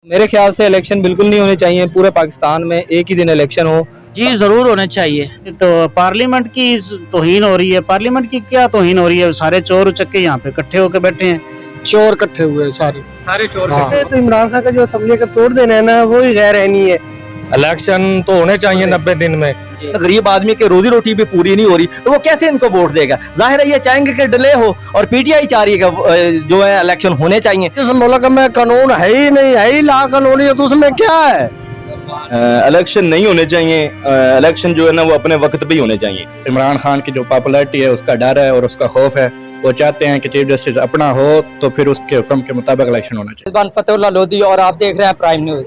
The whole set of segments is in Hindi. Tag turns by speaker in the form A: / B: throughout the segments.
A: मेरे ख्याल से इलेक्शन बिल्कुल नहीं होने चाहिए, पूरे पाकिस्तान में एक ही दिन इलेक्शन हो।
B: जी जरूर होने चाहिए। तो पार्लियामेंट की तौहीन हो रही है, पार्लियामेंट की क्या तौहीन हो रही है? सारे चोर उचक्के यहाँ पे इकट्ठे होकर बैठे हैं।
C: चोर इकट्ठे हुए हैं सारे
A: चोर
C: हाँ। तो इमरान खान का जो असेंबली का तोड़ देना है ना, वो ही गैर रहनी है।
D: इलेक्शन तो होने चाहिए 90 दिन में।
E: गरीब आदमी की रोजी रोटी भी पूरी नहीं हो रही तो वो कैसे इनको वोट देगा? जाहिर है ये चाहेंगे कि डिले हो, और पीटीआई चाह रही है कि जो है इलेक्शन होने चाहिए।
C: इस मुल्क में कानून है ही नहीं, है ही ला कानूनी, तो उसमें क्या है?
F: इलेक्शन नहीं होने चाहिए। इलेक्शन जो है ना वो अपने वक्त पे ही होने चाहिए।
D: इमरान खान की जो पॉपुलैरिटी है उसका डर है और उसका खौफ है। वो चाहते हैं कि चीफ जस्टिस अपना हो तो फिर उसके हुक्म के मुताबिक इलेक्शन होना चाहिए।
G: फतेहुल्लाह लोधी और आप देख रहे हैं प्राइम न्यूज़।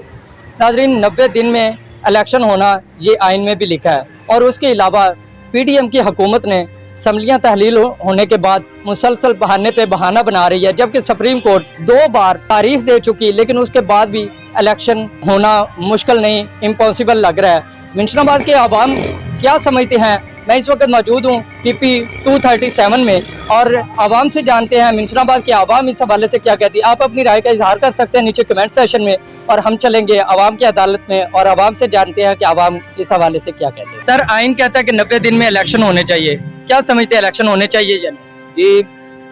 G: नाजरीन, 90 दिन में इलेक्शन होना ये आइन में भी लिखा है, और उसके अलावा पीडीएम की हुकूमत ने असम्बलियाँ तहलील होने के बाद मुसलसल बहाने पे बहाना बना रही है, जबकि सुप्रीम कोर्ट 2 बार तारीख दे चुकी, लेकिन उसके बाद भी इलेक्शन होना मुश्किल नहीं, इम्पॉसिबल लग रहा है। मिशनाबाद के आवाम क्या समझते हैं? मैं इस वक्त मौजूद हूँ PP 237 में, और आवाम से जानते हैं मिशनाबाद के आवाम इस हवाले से क्या कहती है। आप अपनी राय का इजहार कर सकते हैं नीचे कमेंट सेशन में, और हम चलेंगे आवाम की अदालत में और आवाम से जानते हैं कि आवाम इस हवाले से क्या कहते हैं। सर, आइन कहता है कि 90 दिन में इलेक्शन होने चाहिए, क्या समझते हैं इलेक्शन होने चाहिए या नहीं?
A: जी,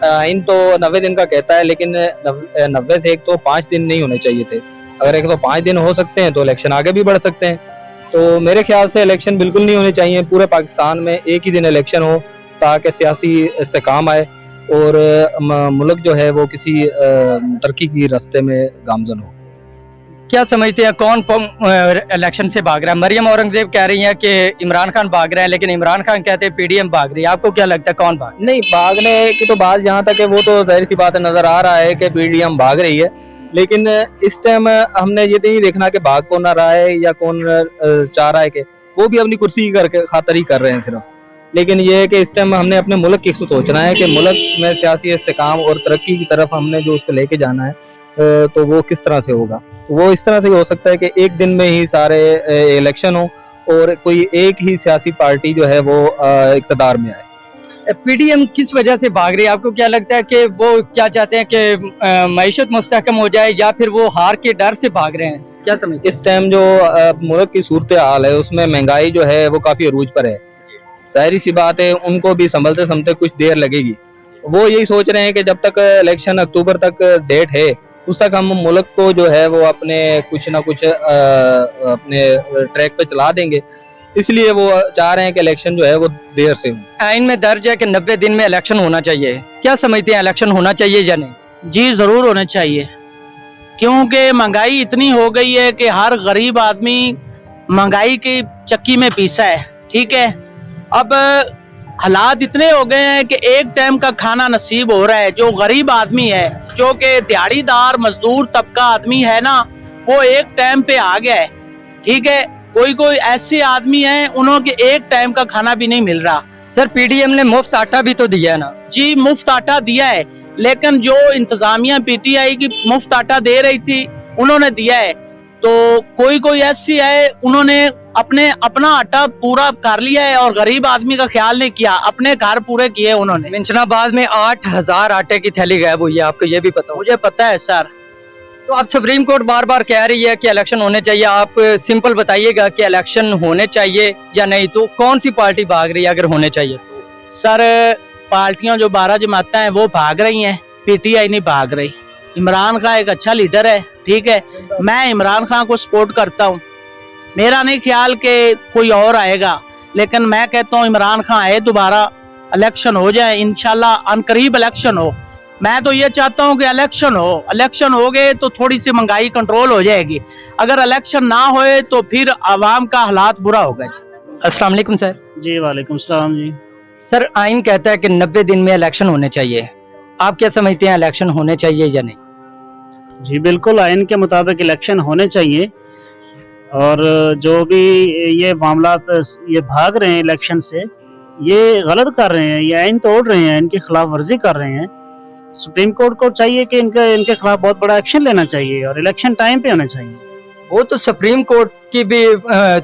A: आइन तो 90 दिन का कहता है, लेकिन 90 से एक तो 5 दिन नहीं होने चाहिए थे। अगर एक तो 5 दिन हो सकते हैं तो इलेक्शन आगे भी बढ़ सकते हैं। तो मेरे ख्याल से इलेक्शन बिल्कुल नहीं होने चाहिए, पूरे पाकिस्तान में एक ही दिन इलेक्शन हो ताकि सियासी इस्तेकाम आए और मुल्क जो है वो किसी तरक्की की रास्ते में गामजन हो।
G: क्या समझते हैं कौन इलेक्शन से भाग रहा है? मरियम औरंगजेब कह रही हैं कि इमरान खान भाग रहे हैं, लेकिन इमरान खान कहते हैं पीडीएम भाग रही है। आपको क्या लगता है कौन भाग?
A: नहीं, भागने की तो बात जहाँ तक है वो तो जाहिर सी बात है, नजर आ रहा है कि पीडीएम भाग रही है, लेकिन इस टाइम हमने ये नहीं देखना कि भाग कौन आ रहा है या कौन चाह रहा है कि वो भी अपनी कुर्सी की खातर ही कर रहे हैं सिर्फ। लेकिन ये है कि इस टाइम हमने अपने मुल्क की सोचना है कि मुल्क में सियासी इस्तेकाम और तरक्की की तरफ हमने जो उसको लेके जाना है, तो वो किस तरह से होगा। वो इस तरह से हो सकता है कि एक दिन में ही सारे इलेक्शन हो और कोई एक ही सियासी पार्टी जो है वो इक़्तिदार में आए।
G: पीडीएम किस वजह से भाग रही है? आपको क्या लगता है कि वो क्या चाहते हैं कि मईशत मुस्तहकम हो जाए, या फिर वो हार के डर से भाग रहे हैं? क्या समझते हैं?
A: इस टाइम जो मुल्क की सूरत हाल है उसमें महंगाई जो है वो काफी अरूज पर है। जाहिर सी बात है उनको भी संभलते संभलते कुछ देर लगेगी। वो यही सोच रहे हैं कि जब तक इलेक्शन अक्टूबर तक डेट है उस तक हम मुल्क को जो है वो अपने कुछ ना कुछ अपने ट्रैक पे चला देंगे, इसलिए वो चाह रहे हैं कि इलेक्शन जो है वो देर से हो।
G: आइन में दर्ज है कि 90 दिन में इलेक्शन होना चाहिए, क्या समझते हैं इलेक्शन होना चाहिए या नहीं?
B: जी जरूर होने चाहिए, क्योंकि महंगाई इतनी हो गई है कि हर गरीब आदमी महंगाई की चक्की में पीसा है। ठीक है, अब हालात इतने हो गए हैं कि एक टाइम का खाना नसीब हो रहा है। जो गरीब आदमी है, जो कि दिहाड़ीदार मजदूर तबका आदमी है ना, वो एक टाइम पे आ गया है। ठीक है, कोई कोई ऐसे आदमी हैं उन्होंने एक टाइम का खाना भी नहीं मिल रहा।
G: सर, पीडीएम ने मुफ्त आटा भी तो दिया है ना?
B: जी, मुफ्त आटा दिया है, लेकिन जो इंतजामिया पीटीआई की मुफ्त आटा दे रही थी उन्होंने दिया है। तो कोई कोई ऐसी है उन्होंने अपना आटा पूरा कर लिया है और गरीब आदमी का ख्याल नहीं किया, अपने घर पूरे किए उन्होंने।
G: मिशनाबाद में 8000 आटे की थैली गायब हुई है, आपको ये भी पता?
B: मुझे पता है सर।
G: तो अब सुप्रीम कोर्ट बार बार कह रही है कि इलेक्शन होने चाहिए, आप सिंपल बताइएगा कि इलेक्शन होने चाहिए या नहीं, तो कौन सी पार्टी भाग रही है अगर होने चाहिए तो?
B: सर, पार्टियां जो 12 जमातें हैं वो भाग रही हैं, पीटीआई नहीं भाग रही। इमरान खान एक अच्छा लीडर है, ठीक है, मैं इमरान खान को सपोर्ट करता हूँ। मेरा नहीं ख्याल कि कोई और आएगा, लेकिन मैं कहता हूँ इमरान खान आए, दोबारा इलेक्शन हो जाए, इंशाल्लाह अनकरीब इलेक्शन हो। मैं तो ये चाहता हूँ कि इलेक्शन हो गए तो थोड़ी सी महंगाई कंट्रोल हो जाएगी। अगर इलेक्शन ना होए तो फिर आवाम का हालात बुरा होगा।
G: अस्सलाम वालेकुम सर।
B: जी वालेकुम सलाम जी।
G: सर, आइन कहता है कि 90 दिन में इलेक्शन होने चाहिए, आप क्या समझते हैं इलेक्शन होने चाहिए या नहीं?
B: जी बिल्कुल, आइन के मुताबिक इलेक्शन होने चाहिए, और जो भी ये मामलात ये भाग रहे हैं इलेक्शन से, ये गलत कर रहे हैं, ये आइन तोड़ रहे हैं, इनकी खिलाफ वर्जी कर रहे हैं। सुप्रीम कोर्ट को चाहिए कि इनके खिलाफ बहुत बड़ा एक्शन लेना चाहिए और इलेक्शन टाइम पे होना चाहिए।
G: वो तो सुप्रीम कोर्ट की भी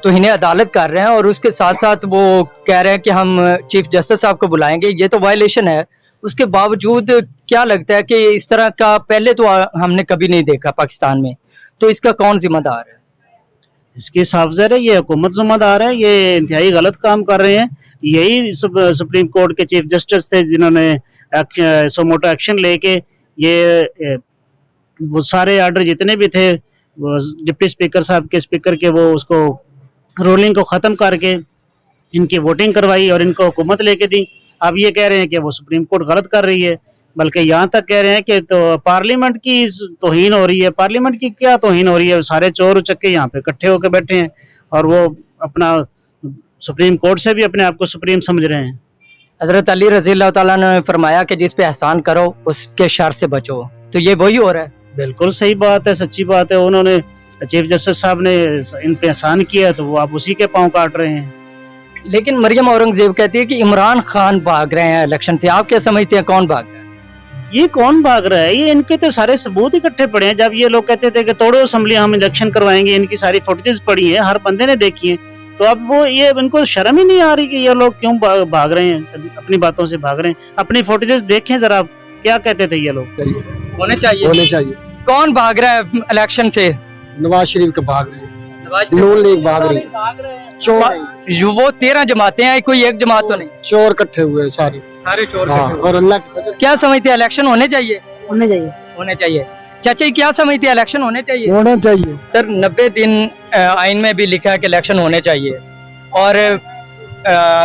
G: तौहीन अदालत कर रहे हैं, और उसके साथ साथ वो कह रहे हैं कि हम चीफ जस्टिस साहब को बुलाएंगे, ये तो वायलेशन है। उसके बावजूद क्या लगता है कि इस तरह का पहले तो हमने कभी नहीं देखा पाकिस्तान में, तो इसका कौन जिम्मेदार है?
H: इसके हिसाब से ये हुकूमत जिम्मेदार है, ये इंतहाई गलत काम कर रहे हैं। यही सुप्रीम कोर्ट के चीफ जस्टिस थे जिन्होंने सोमोटो एक्शन लेके ये वो सारे आर्डर जितने भी थे वो डिप्टी स्पीकर साहब के स्पीकर के वो उसको रोलिंग को ख़त्म करके इनकी वोटिंग करवाई और इनको हुकूमत लेके दी। अब ये कह रहे हैं कि वो सुप्रीम कोर्ट गलत कर रही है, बल्कि यहाँ तक कह रहे हैं कि तो पार्लियामेंट की तौहीन हो रही है। पार्लियामेंट की क्या तौहीन हो रही है? सारे चोर उचक्के यहाँ पे इकट्ठे होकर बैठे हैं और वो अपना सुप्रीम कोर्ट से भी अपने आप को सुप्रीम समझ रहे हैं।
G: हजरत अली रज़ी अल्लाह ताला ने फरमाया कि जिस पे एहसान करो उसके शर से बचो, तो ये वही हो रहा है।
H: बिल्कुल सही बात है, सच्ची बात है। उन्होंने चीफ जस्टिस साहब ने इन पे एहसान किया तो वो आप उसी के पांव काट रहे हैं।
G: लेकिन मरियम औरंगजेब कहती है कि इमरान खान भाग रहे हैं इलेक्शन से। आप क्या समझते हैं कौन भाग रहा है?
H: ये कौन भाग रहा है? ये इनके तो सारे सबूत इकट्ठे पड़े हैं। जब ये लोग कहते थे कि तोड़ो असेंबली, हम इलेक्शन करवाएंगे, इनकी सारी फुटेज पड़ी है, हर बंदे ने देखी है। तो अब वो ये इनको शर्म ही नहीं आ रही कि ये लोग क्यों भाग रहे हैं, अपनी बातों से भाग रहे हैं। अपनी फुटेजेस देखें जरा, क्या कहते थे ये लोग।
G: होने चाहिए। कौन भाग रहा है इलेक्शन से?
C: नवाज शरीफ के भाग रहे हैं, नून लीग भाग रही है, चोर
G: वो 13 जमातें हैं, कोई एक जमात तो नहीं,
C: चोर इकट्ठे हुए सारे
G: चोर।
C: और अल्लाह
G: क्या समझते हैं इलेक्शन होने चाहिए? होने चाहिए। चाचा जी क्या समझते हैं इलेक्शन होने चाहिए?
C: होना चाहिए।
G: सर 90 दिन आइन में भी लिखा है कि इलेक्शन होने चाहिए और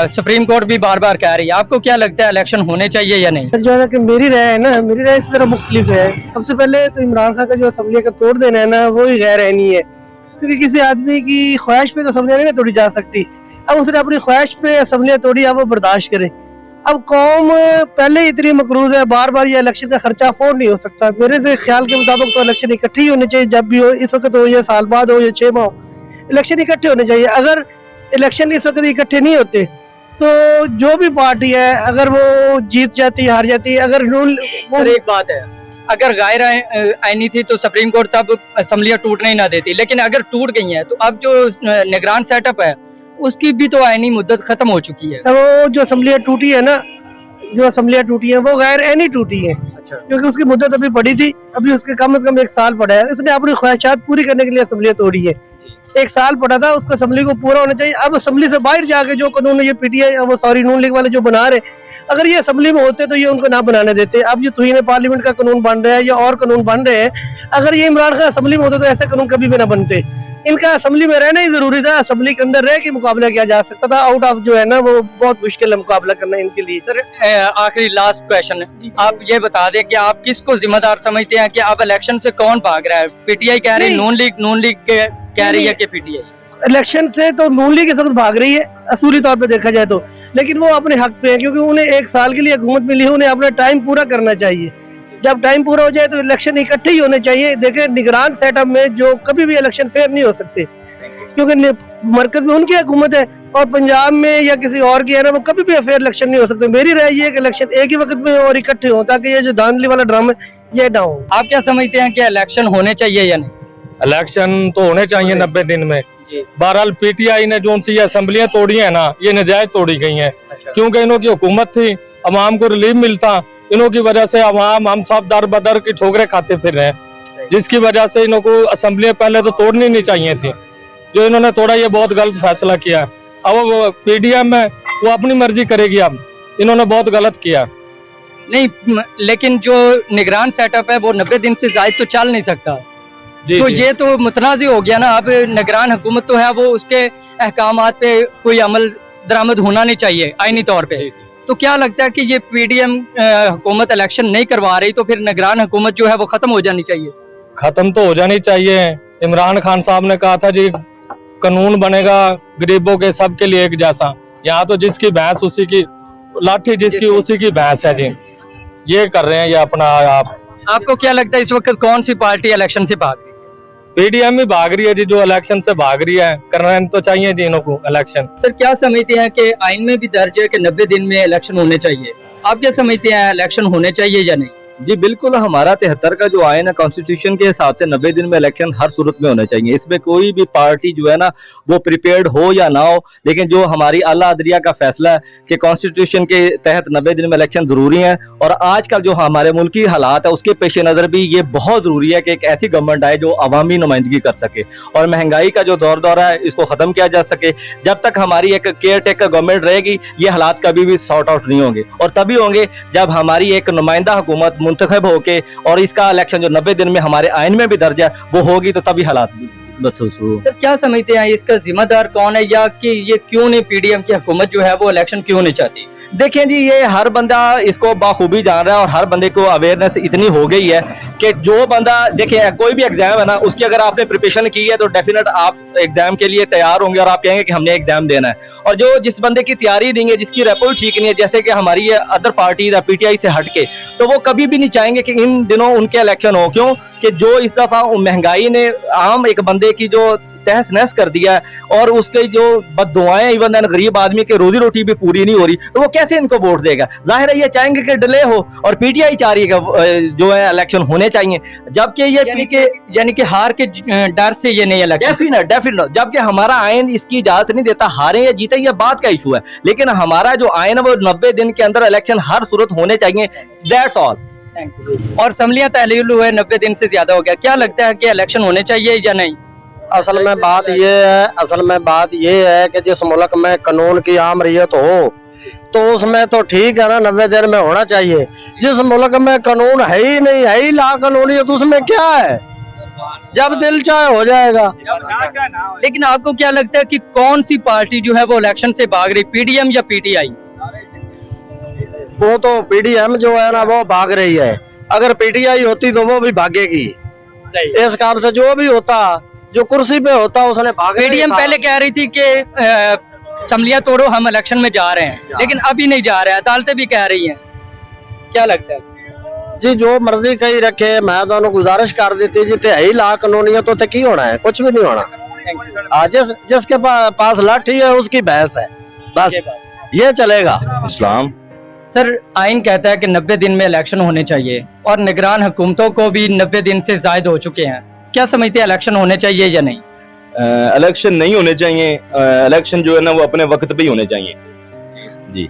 G: सुप्रीम कोर्ट भी बार बार कह रही है। आपको क्या लगता है इलेक्शन होने चाहिए या नहीं?
C: जो है कि मेरी राय है ना, मेरी राय इस तरह मुख्तलिफ है। सबसे पहले तो इमरान खान का जो असेंबली का तोड़ देना है ना, वो ही गैर रहनी है, क्योंकि किसी आदमी की ख्वाहिश पे तो असेंबलियां नहीं तोड़ी जा सकती। अब उसने अपनी ख्वाहिश पे असेंबलियां तोड़ी, अब वो बर्दाश्त करे। अब कौम पहले ही इतनी मकरूज है, बार बार ये इलेक्शन का खर्चा अफोर्ड नहीं हो सकता। मेरे से ख्याल के मुताबिक तो इलेक्शन इकट्ठे ही होने चाहिए, जब भी हो, इस वक्त हो या साल बाद हो या 6 माह हो, इलेक्शन इकट्ठे होने चाहिए। अगर इलेक्शन इस वक्त इकट्ठे नहीं होते तो जो भी पार्टी है, अगर वो जीत जाती है, हार जाती है, अगर
G: सर एक बात है, अगर गैर आईनी थी तो सुप्रीम कोर्ट तब असेंबलियां टूटने ही ना देती। लेकिन अगर टूट गई हैं तो अब जो निगरान सेटअप है उसकी भी तो आईनी मुद्दत खत्म हो चुकी है।
C: सब वो जो असेंबलियां टूटी है ना, जो असेंबलियां टूटी है वो गैर आईनी टूटी है।
G: अच्छा।
C: क्योंकि उसकी मुद्दत अभी पड़ी थी, अभी उसके कम से कम 1 साल पड़ा है। इसने अपनी ख्वाहिशात पूरी करने के लिए असेंबलियां तोड़ी है। 1 साल पड़ा था, उसको असेंबली को पूरा होना चाहिए। अब असेंबली से बाहर जाके जो कानून ये पीटीआई, वो सॉरी नून लीग वाले जो बना रहे, अगर ये असेंबली में होते तो ये उनको ना बनाने देते। अब जो तौहीन पार्लियामेंट का कानून बन रहा है या और कानून बन रहे हैं, अगर ये इमरान खान असेंबली में होते तो ऐसे कानून कभी भी ना बनते। इनका असेंबली में रहना ही जरूरी था। असेंबली के अंदर रह के मुकाबला किया जा सकता था, आउट ऑफ जो है ना वो बहुत मुश्किल है मुकाबला करना इनके लिए।
G: सर आखिरी लास्ट क्वेश्चन है, आप ये बता दें कि आप किसको जिम्मेदार समझते हैं कि अब इलेक्शन से कौन भाग रहा है? पीटीआई कह रही है, नून लीग कह रही है कि पीटीआई?
C: इलेक्शन से तो नून लीग इस वक्त भाग रही है असूली तौर पे देखा जाए तो, लेकिन वो अपने हक पे है, क्योंकि उन्हें 1 साल के लिए हुकूमत मिली है, उन्हें अपना टाइम पूरा करना चाहिए। जब टाइम पूरा हो जाए तो इलेक्शन इकट्ठे ही होने चाहिए। देखें निगरान सेटअप में जो कभी भी इलेक्शन फेयर नहीं हो सकते, क्योंकि मरकज में उनकी हुकूमत है और पंजाब में या किसी और की है ना, वो कभी भी फेयर इलेक्शन नहीं हो सकते। मेरी राय ये है कि इलेक्शन एक ही वक्त में और इकट्ठे हो, ताकि ये जो धांधली वाला ड्रामा ये ना हो।
G: आप क्या समझते हैं कि इलेक्शन होने चाहिए या नहीं?
I: इलेक्शन तो होने चाहिए 90 दिन में। बहरहाल पीटीआई ने जो सी असेंबलियां तोड़ी है ना, ये नजायज तोड़ी गई हैं। क्योंकि इन्हों की हुकूमत थी, अवाम को रिलीफ मिलता, इन्हों की वजह से अवाम हम सब दर बदर की ठोकरें खाते फिर रहे हैं, जिसकी वजह से इन्हों को असेंबलियां पहले तो तोड़नी नहीं चाहिए थी। जो इन्होंने तोड़ा ये बहुत गलत फैसला किया। अब वो पीडीएम है, वो अपनी मर्जी करेगी। अब इन्होंने बहुत गलत किया।
G: नहीं, लेकिन जो निगरान सेटअप है वो 90 दिन से ज्यादा तो चल नहीं सकता। तो ये तो मुतनाज़ी हो गया ना। अब निगरान हुकूमत तो है, वो उसके अहकामात पे कोई अमल दरामद होना नहीं चाहिए आईनी तौर पे। तो क्या लगता है कि ये पीडीएम हुकूमत इलेक्शन नहीं करवा रही, तो फिर निगरान हुकूमत जो है वो खत्म हो जानी चाहिए?
I: खत्म तो हो जानी चाहिए। इमरान खान साहब ने कहा था जी कानून बनेगा गरीबों के सबके लिए एक जैसा। यहाँ तो जिसकी भैंस उसी की लाठी, जिसकी उसी की भैंस है जी। ये कर रहे हैं ये अपना।
G: आपको क्या लगता है इस वक्त कौन सी पार्टी इलेक्शन से भाग रही है?
I: पीडीएम ही भाग रही है जी, जो इलेक्शन से भाग रही है। करना तो चाहिए जी इन्हों को इलेक्शन।
G: सर क्या समझते हैं कि आइन में भी दर्ज है कि 90 दिन में इलेक्शन होने चाहिए? आप क्या समझते हैं इलेक्शन होने चाहिए या नहीं?
E: जी बिल्कुल, हमारा 73 का जो आयन है कॉन्स्टिट्यूशन के हिसाब से 90 दिन में इलेक्शन हर सूरत में होने चाहिए। इसमें कोई भी पार्टी जो है ना वो प्रिपेयर्ड हो या ना हो, लेकिन जो हमारी आला अदलिया का फैसला है कि कॉन्स्टिट्यूशन के तहत 90 दिन में इलेक्शन ज़रूरी है, और आजकल जो हमारे मुल्क की हालात है उसके पेश नज़र भी ये बहुत ज़रूरी है कि एक ऐसी गवर्नमेंट आए जो अवामी नुमाइंदगी कर सके और महंगाई का जो दौर है इसको ख़त्म किया जा सके। जब तक हमारी एक केयर टेकर गवर्नमेंट रहेगी ये हालात कभी भी सॉर्ट आउट नहीं होंगे, और तभी होंगे जब हमारी एक नुमाइंदा हुकूमत मुंतखब होके और इसका इलेक्शन जो 90 दिन में हमारे आइन में भी दर्ज है वो होगी, तो तभी हालात
G: सर क्या समझते हैं इसका जिम्मेदार कौन है, या कि ये क्यों नहीं पीडीएम की हुकूमत जो है वो इलेक्शन क्यों नहीं चाहती?
E: देखें जी, ये हर बंदा इसको बाखूबी जान रहा है और हर बंदे को अवेयरनेस इतनी हो गई है कि जो बंदा देखें कोई भी एग्जाम है ना उसकी अगर आपने प्रिपरेशन की है तो डेफिनेट आप एग्जाम के लिए तैयार होंगे और आप कहेंगे कि हमने एग्जाम देना है। और जो जिस बंदे की तैयारी नहीं है, जिसकी रेपो ठीक नहीं है, जैसे कि हमारी अदर पार्टी या पीटीआई से हट के, तो वो कभी भी नहीं चाहेंगे कि इन दिनों उनके इलेक्शन हो। क्यों कि जो इस दफा महंगाई ने आम एक बंदे की जो तहस नहस कर दिया है और उसके जो बददुआएं इवन गरीब आदमी के रोजी रोटी भी पूरी नहीं हो रही, तो वो कैसे इनको वोट देगा? जाहिर है ये चाहेंगे कि डिले हो, और पीटीआई चाह रही है कि जो है इलेक्शन होने चाहिए, जबकि ये
G: यानी कि हार के डर से ये नहीं इलेक्शन।
E: डेफिनेट जबकि हमारा आयन इसकी इजाजत नहीं देता, हारे या जीते ये बात का इशू है, लेकिन हमारा जो आयन है वो 90 दिन के अंदर इलेक्शन हर सूरत होने चाहिए, दैट्स ऑल।
G: और असम्बलियां तहलील हुए 90 दिन से ज्यादा हो गया, क्या लगता है कि इलेक्शन होने चाहिए या नहीं?
J: असल में बात ये है कि जिस मुल्क में कानून की आम रैयत हो तो उसमें तो ठीक है ना, 90 दिन में होना चाहिए। जिस मुल्क में कानून है ही नहीं, है ही ला कानूनी, तो उसमें क्या है, जब दिल चाहे हो जाएगा।
G: लेकिन आपको क्या लगता है कि कौन सी पार्टी जो है वो इलेक्शन से भाग रही, पीडीएम या पीटीआई?
J: वो तो पीडीएम जो है ना वो भाग रही है, अगर पीटीआई होती तो वो भी भागेगी। इस काम से जो भी होता, जो कुर्सी पे होता उसने भागा।
G: पीडीएम पहले कह रही थी कि असम्बलियां तोड़ो, हम इलेक्शन में जा रहे हैं, लेकिन अभी नहीं जा रहे हैं, अदालतें भी कह रही हैं। क्या लगता है
J: जी? जो मर्जी कही रखे, मैं तो गुजारिश कर देती जिते है ही ला कानूनी तो की होना है, कुछ भी नहीं होना। जिसके पास लाठी है उसकी बहस है, बस ये चलेगा।
F: इस्लाम
G: सर आइन कहता है कि 90 दिन में इलेक्शन होने चाहिए, और निगरान हुकूमतों को भी 90 दिन से ज्यादा हो चुके हैं। क्या समझते हैं इलेक्शन होने चाहिए या नहीं?
F: इलेक्शन नहीं होने चाहिए, इलेक्शन जो है ना वो अपने वक्त पे ही होने चाहिए जी।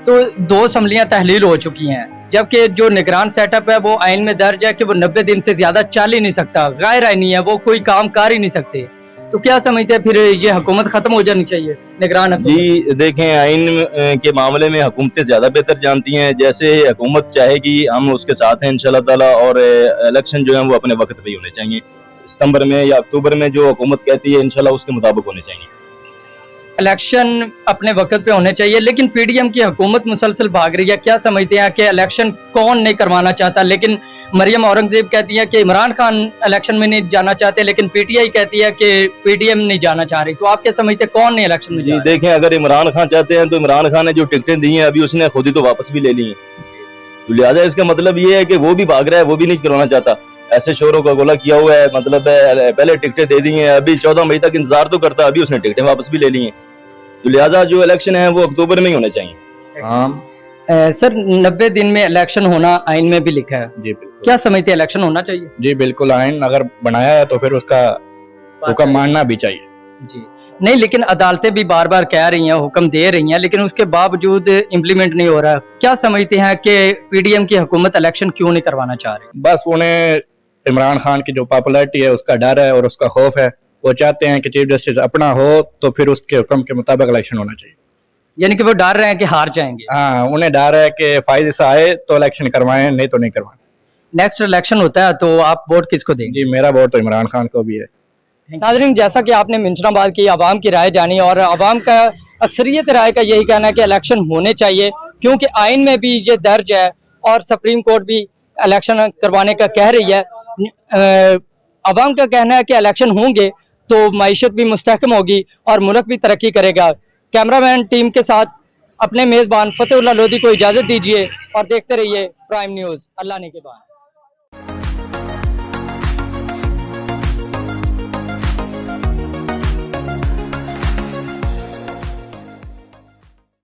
G: तो 2 असम्बलियां तहलील हो चुकी हैं, जबकि जो निगरान सेटअप है वो आइन में दर्ज है कि वो 90 दिन से ज्यादा चल ही नहीं सकता, गैर आइनी है, वो कोई काम कर ही नहीं सकते। तो क्या समझते हैं फिर ये हुकूमत खत्म हो जानी चाहिए, निगरान हुकूमत?
F: जी देखें, आइन के मामले में हुकूमतें ज्यादा बेहतर जानती हैं, जैसे हुकूमत चाहेगी हम उसके साथ हैं इंशाल्लाह ताला, और इलेक्शन जो है वो अपने वक्त पे ही होने चाहिए। सितंबर में या अक्टूबर में जो हुकूमत कहती है इंशाल्लाह उसके मुताबिक होने चाहिए।
G: इलेक्शन अपने वक्त पे होने चाहिए, लेकिन पीडीएम की हुकूमत मुसलसल भाग रही है। क्या समझते हैं कि इलेक्शन कौन नहीं करवाना चाहता? लेकिन मरियम औरंगजेब कहती है कि इमरान खान इलेक्शन में नहीं जाना चाहते, लेकिन पीटीआई कहती है कि पीडीएम नहीं जाना चाह रही। तो आप क्या समझते हैं कौन नहीं इलेक्शन में?
F: जी देखें, अगर इमरान खान चाहते हैं तो इमरान खान ने जो टिकटें दी हैं अभी उसने खुद ही तो वापस भी ले ली हैं, तो लिहाजा इसका मतलब ये है कि वो भी भाग रहा है, वो भी नहीं करवाना चाहता। ऐसे शोरों का गोला किया हुआ है, मतलब पहले टिकटें दे दी हैं, अभी 14 मई तक इंतजार तो करता, अभी उसने टिकटें वापस भी ले ली हैं, तो लिहाजा जो इलेक्शन है वो अक्टूबर में ही होने चाहिए।
G: सर 90 दिन में इलेक्शन होना आइन में भी लिखा है,
D: जी बिल्कुल।
G: क्या समझते हैं इलेक्शन होना चाहिए?
D: जी बिल्कुल, आइन अगर बनाया है तो फिर उसका हुक्म मानना भी चाहिए
G: जी। नहीं, लेकिन अदालतें भी बार बार कह रही हैं, हुक्म दे रही हैं, लेकिन उसके बावजूद इम्प्लीमेंट नहीं हो रहा। क्या समझते हैं कि पीडीएम की हुकूमत इलेक्शन क्यों नहीं करवाना चाह रही?
D: बस उन्हें इमरान खान की जो पॉपुलैरिटी है उसका डर है और उसका खौफ है, वो चाहते हैं कि चीफ जस्टिस अपना हो तो फिर उसके हुक्म के मुताबिक इलेक्शन होना चाहिए।
G: यानी कि वो डर रहे हैं कि हार जाएंगे।
D: हाँ, उन्हें डर है कि फायदे से आए तो इलेक्शन करवाएं, नहीं तो नहीं करवाएं।
G: नेक्स्ट इलेक्शन होता है तो आप वोट किसको देंगे?
D: जी मेरा वोट तो इमरान खान को भी है।
G: नाज़रीन, जैसा कि आपने मेंशनाबाद की आवाम की राय जानी, और आवाम का अक्सरियत राय का यही कहना है कि इलेक्शन होने चाहिए, क्योंकि आइन में भी ये दर्ज है और सुप्रीम कोर्ट भी इलेक्शन करवाने का कह रही है। आवाम का कहना है कि इलेक्शन होंगे तो मईशत भी मुस्तहकम होगी और मुल्क भी तरक्की करेगा। कैमरामैन टीम के साथ अपने मेज़बान फतेहुल्लाह लोधी को इजाज़त दीजिए और देखते रहिए प्राइम न्यूज़। अल्लाह ने के बाद।